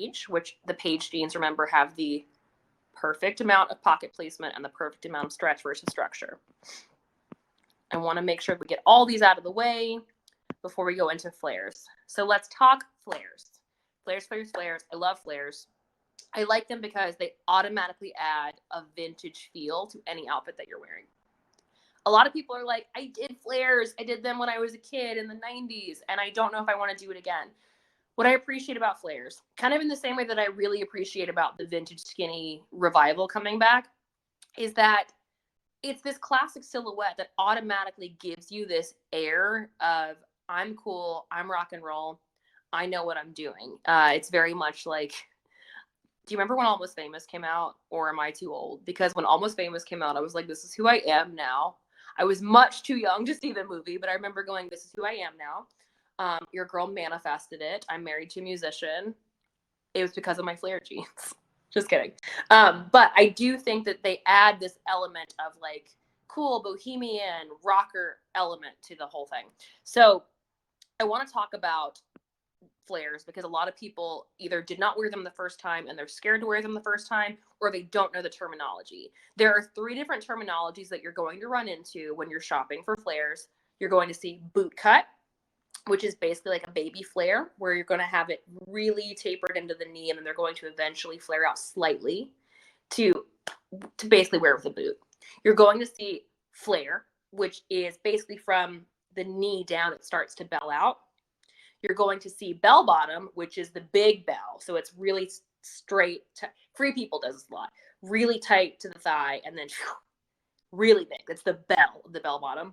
PAIGE, which the PAIGE jeans, remember, have the perfect amount of pocket placement and the perfect amount of stretch versus structure. I want to make sure we get all these out of the way before we go into flares. So let's talk flares. Flares, flares, flares. I love flares. I like them because they automatically add a vintage feel to any outfit that you're wearing. A lot of people are like, I did flares. I did them when I was a kid in the 90s, and I don't know if I want to do it again. What I appreciate about flares, kind of in the same way that I really appreciate about the vintage skinny revival coming back, is that it's this classic silhouette that automatically gives you this air of, I'm cool, I'm rock and roll, I know what I'm doing. It's very much like, do you remember when Almost Famous came out, or am I too old? Because when Almost Famous came out, I was like, this is who I am now. I was much too young to see the movie, but I remember going, this is who I am now. Your girl manifested it. I'm married to a musician. It was because of my flare jeans. Just kidding. But I do think that they add this element of like cool bohemian rocker element to the whole thing. So I want to talk about flares because a lot of people either did not wear them the first time and they're scared to wear them the first time, or they don't know the terminology. There are 3 different terminologies that you're going to run into when you're shopping for flares. You're going to see boot cut, which is basically like a baby flare where you're going to have it really tapered into the knee, and then they're going to eventually flare out slightly to basically wear with a boot. You're going to see flare, which is basically from the knee down, it starts to bell out. You're going to see bell bottom, which is the big bell. So it's really straight. Free People does this a lot. Really tight to the thigh, and then really big. It's the bell bottom.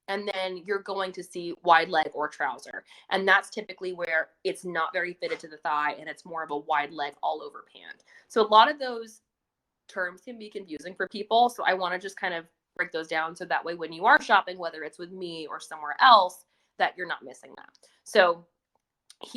And then you're going to see wide leg or trouser. And that's typically where it's not very fitted to the thigh and it's more of a wide leg all over pant. So a lot of those terms can be confusing for people. So I want to just kind of break those down so that way when you are shopping, whether it's with me or somewhere else, that you're not missing that. So